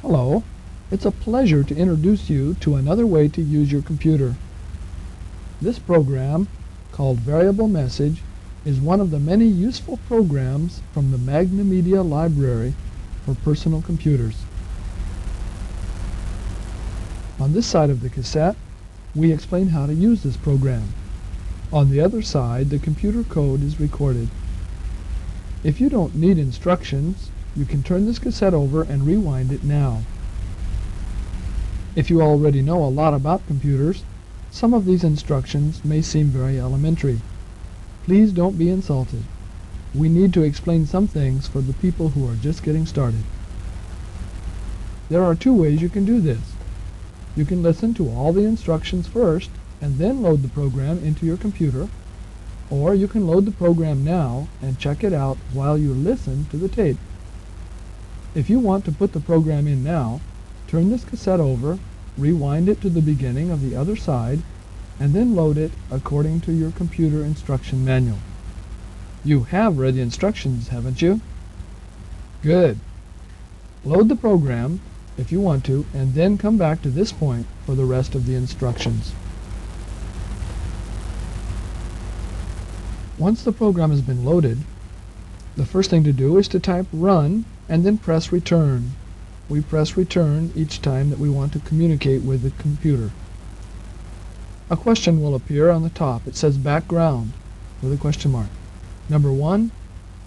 Hello, it's a pleasure to introduce you to another way to use your computer. This program, called Variable Message, is one of the many useful programs from the Magna Media Library for personal computers. On this side of the cassette, we explain how to use this program. On the other side, the computer code is recorded. If you don't need instructions, you can turn this cassette over and rewind it now. If you already know a lot about computers, some of these instructions may seem very elementary. Please don't be insulted. We need to explain some things for the people who are just getting started. There are two ways you can do this. You can listen to all the instructions first and then load the program into your computer, or you can load the program now and check it out while you listen to the tape. If you want to put the program in now, turn this cassette over, rewind it to the beginning of the other side, and then load it according to your computer instruction manual. You have read the instructions, haven't you? Good. Load the program, if you want to, and then come back to this point for the rest of the instructions. Once the program has been loaded, the first thing to do is to type Run and then press Return. We press Return each time that we want to communicate with the computer. A question will appear on the top. It says Background with a question mark. Number 1,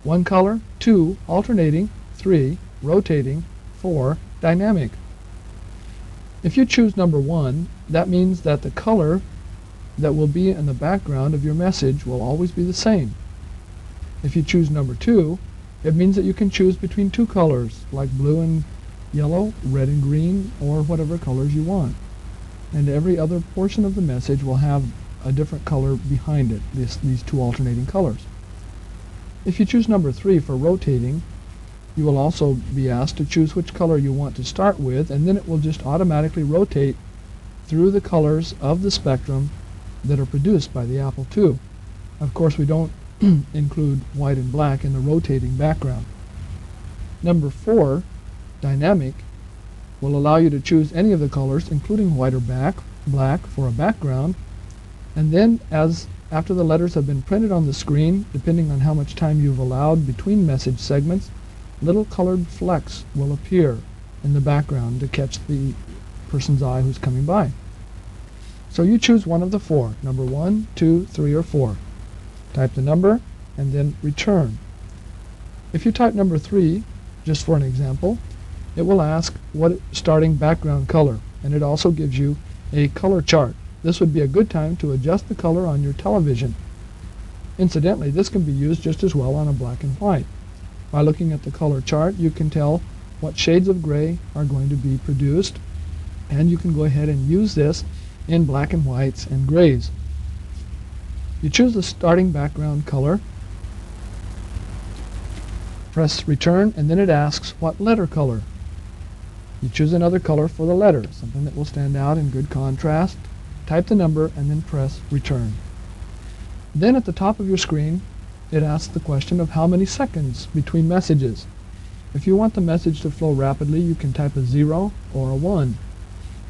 one color. 2, alternating. 3, rotating. 4, dynamic. If you choose number 1, that means that the color that will be in the background of your message will always be the same. If you choose number 2, it means that you can choose between two colors, like blue and yellow, red and green, or whatever colors you want. And every other portion of the message will have a different color behind it, these two alternating colors. If you choose number 3 for rotating, you will also be asked to choose which color you want to start with, and then it will just automatically rotate through the colors of the spectrum that are produced by the Apple II. Of course, we don't include white and black in the rotating background. Number 4, dynamic, will allow you to choose any of the colors, including white or black for a background, and then after the letters have been printed on the screen, depending on how much time you've allowed between message segments, little colored flecks will appear in the background to catch the person's eye who's coming by. So you choose one of the 4, number 1, 2, 3, or 4. Type the number and then return. If you type number 3, just for an example, it will ask what starting background color, and it also gives you a color chart. This would be a good time to adjust the color on your television. Incidentally, this can be used just as well on a black and white. By looking at the color chart, you can tell what shades of gray are going to be produced, and you can go ahead and use this in black and whites and grays. You choose the starting background color, press Return, and then it asks what letter color. You choose another color for the letter, something that will stand out in good contrast. Type the number and then press Return. Then at the top of your screen, it asks the question of how many seconds between messages. If you want the message to flow rapidly, you can type a 0 or a 1.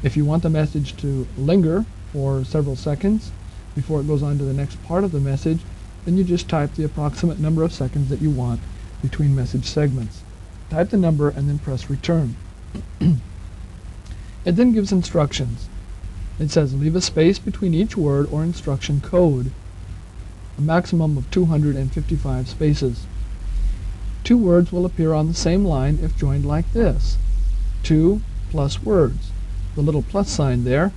If you want the message to linger for several seconds before it goes on to the next part of the message, then you just type the approximate number of seconds that you want between message segments. Type the number and then press Return. It then gives instructions. It says leave a space between each word or instruction code, a maximum of 255 spaces. 2 words will appear on the same line if joined like this. 2 plus words. The little plus sign there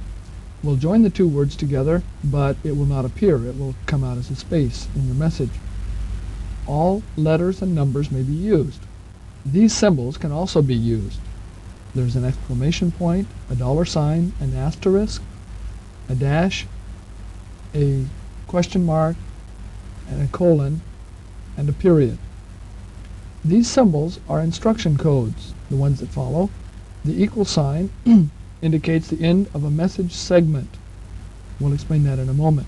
will join the 2 words together, but it will not appear. It will come out as a space in your message. All letters and numbers may be used. These symbols can also be used. There's an exclamation point, a $sign, an asterisk, a dash, a question mark, and a colon, and a period. These symbols are instruction codes, the ones that follow. The equal sign indicates the end of a message segment. We'll explain that in a moment.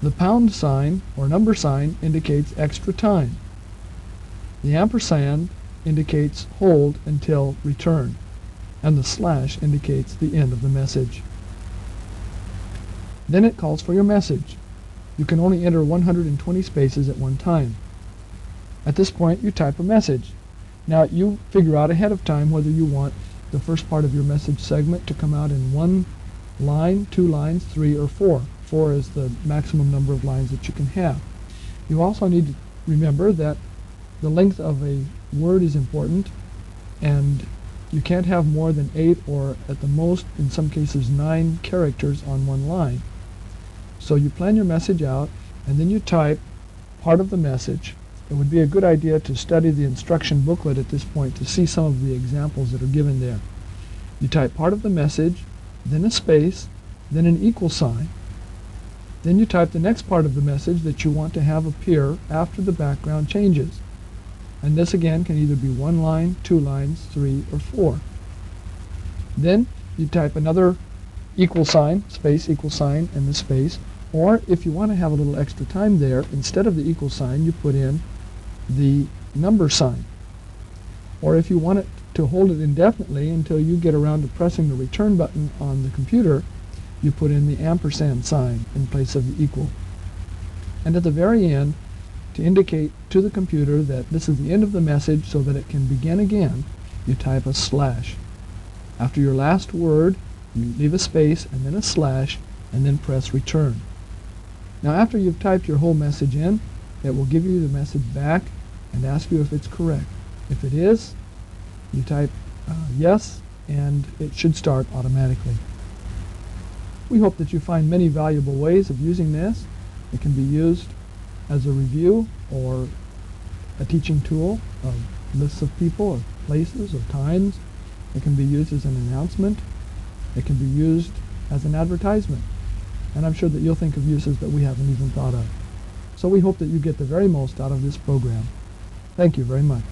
The pound sign or number sign indicates extra time. The ampersand indicates hold until return, and the slash indicates the end of the message. Then it calls for your message. You can only enter 120 spaces at one time. At this point, you type a message. Now, you figure out ahead of time whether you want the first part of your message segment to come out in 1 line, 2 lines, 3, or 4. 4 is the maximum number of lines that you can have. You also need to remember that the length of a word is important, and you can't have more than 8 or at the most, in some cases, 9 characters on one line. So you plan your message out, and then you type part of the message. It would be a good idea to study the instruction booklet at this point to see some of the examples that are given there. You type part of the message, then a space, then an equal sign. Then you type the next part of the message that you want to have appear after the background changes. And this again can either be 1 line, 2 lines, 3, or 4. Then you type another equal sign, space, equal sign, and the space. Or if you want to have a little extra time there, instead of the equal sign, you put in the number sign. Or if you want it to hold it indefinitely until you get around to pressing the return button on the computer, you put in the ampersand sign in place of the equal. And at the very end, to indicate to the computer that this is the end of the message so that it can begin again, you type a slash. After your last word, you leave a space and then a slash, and then press return. Now after you've typed your whole message in, it will give you the message back and ask you if it's correct. If it is, you type yes, and it should start automatically. We hope that you find many valuable ways of using this. It can be used as a review or a teaching tool of lists of people or places or times. It can be used as an announcement. It can be used as an advertisement. And I'm sure that you'll think of uses that we haven't even thought of. So we hope that you get the very most out of this program. Thank you very much.